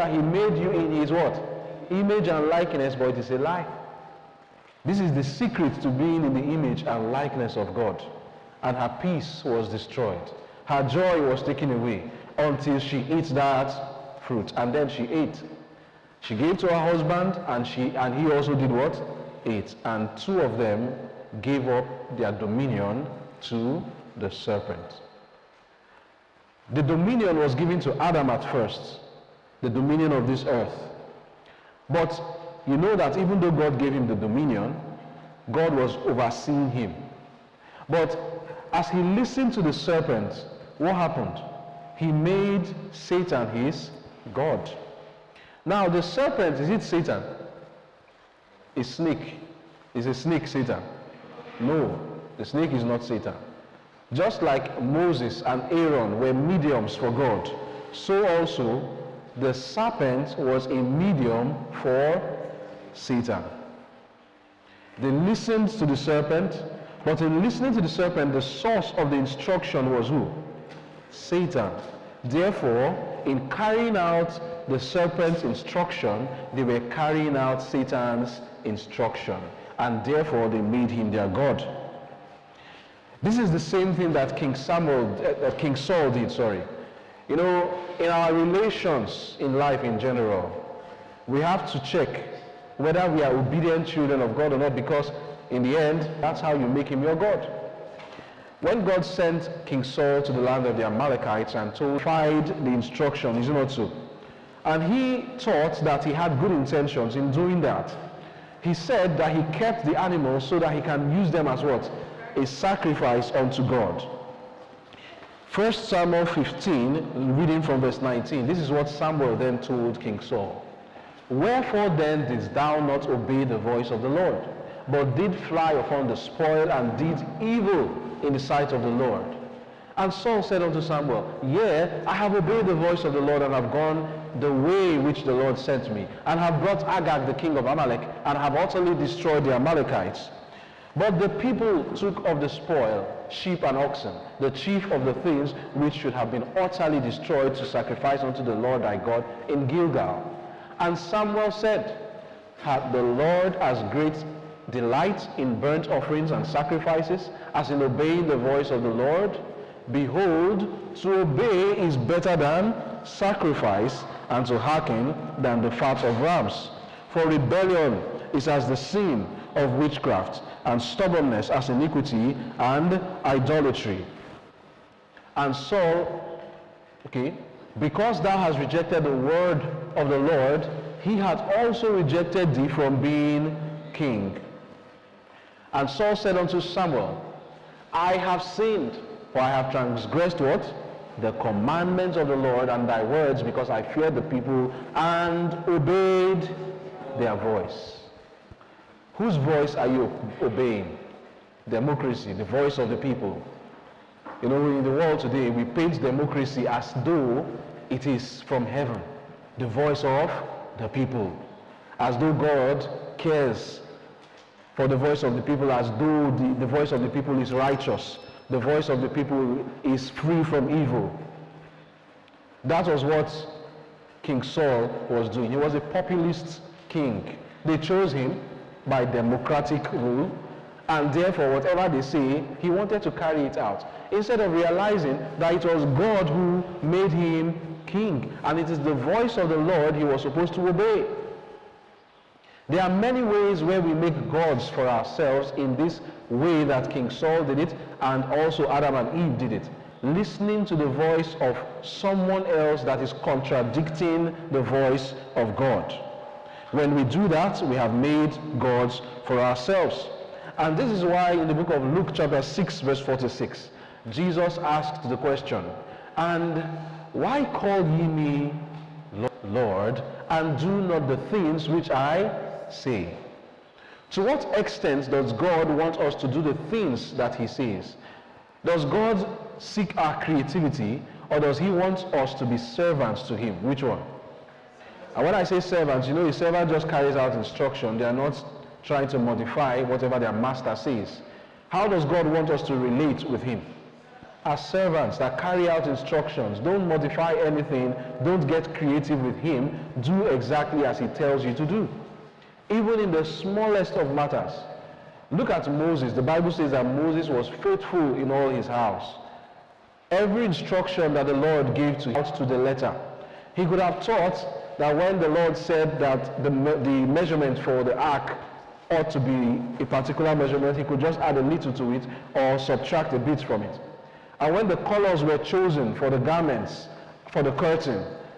that he made you in his what? Image and likeness, but it is a lie. This is the secret to being in the image and likeness of God. And her peace was destroyed. Her joy was taken away until she ate that fruit. And then she ate. She gave to her husband, and he also did what? Ate. And two of them gave up their dominion to the serpent. The dominion was given to Adam at first, the dominion of this earth. But you know that even though God gave him the dominion, God was overseeing him. But as he listened to the serpent, what happened? He made Satan his God. Now the serpent, is it Satan? A snake. Is a snake Satan? No, the snake is not Satan. Just like Moses and Aaron were mediums for God, so also the serpent was a medium for Satan. They listened to the serpent, but in listening to the serpent, the source of the instruction was who? Satan. Therefore, in carrying out the serpent's instruction, they were carrying out Satan's instruction, and therefore they made him their God. This is the same thing that King Saul did, sorry. You know, in our relations in life in general, we have to check whether we are obedient children of God or not, because in the end, that's how you make him your God. When God sent King Saul to the land of the Amalekites and tried the instruction, is it not so? And he thought that he had good intentions in doing that. He said that he kept the animals so that he can use them as what? A sacrifice unto God. 1 Samuel 15, reading from verse 19, this is what Samuel then told King Saul. Wherefore then didst thou not obey the voice of the Lord, but did fly upon the spoil and did evil in the sight of the Lord? And Saul said unto Samuel, Yea, I have obeyed the voice of the Lord, and have gone the way which the Lord sent me, and have brought Agag the king of Amalek, and have utterly destroyed the Amalekites. But the people took of the spoil, sheep and oxen, the chief of the things which should have been utterly destroyed, to sacrifice unto the Lord thy God in Gilgal. And Samuel said, Hath the Lord as great delight in burnt offerings and sacrifices as in obeying the voice of the Lord? Behold, to obey is better than sacrifice, and to hearken than the fat of rams. For rebellion is as the sin of witchcraft, and stubbornness as iniquity and idolatry. And Saul, because thou hast rejected the word of the Lord, he hath also rejected thee from being king. And Saul said unto Samuel, I have sinned, for I have transgressed what? The commandments of the Lord and thy words, because I feared the people and obeyed their voice. Whose voice are you obeying? Democracy, the voice of the people. You know, in the world today, we paint democracy as though it is from heaven, the voice of the people, as though God cares for the voice of the people, as though the voice of the people is righteous, the voice of the people is free from evil. That was what King Saul was doing. He was a populist king. They chose him by democratic rule, and therefore whatever they say, he wanted to carry it out, instead of realizing that it was God who made him king, and it is the voice of the Lord he was supposed to obey. There are many ways where we make gods for ourselves in this way that King Saul did it, and also Adam and Eve did it, listening to the voice of someone else that is contradicting the voice of God. When we do that, we have made gods for ourselves. And this is why in the book of Luke chapter 6 verse 46, Jesus asked the question, And why call ye me Lord, and do not the things which I say? To what extent does God want us to do the things that he says? Does God seek our creativity, or does he want us to be servants to him? Which one? And when I say servants, you know, a servant just carries out instruction. They are not trying to modify whatever their master says. How does God want us to relate with him? as servants that carry out instructions. Don't modify anything. Don't get creative with him. Do exactly as he tells you to do. Even in the smallest of matters. Look at Moses. The Bible says that Moses was faithful in all his house. Every instruction that the Lord gave to him, out to the letter. He could have thought that when the Lord said that the measurement for the ark ought to be a particular measurement, he could just add a little to it or subtract a bit from it. And when the colors were chosen for the garments, for the curtain,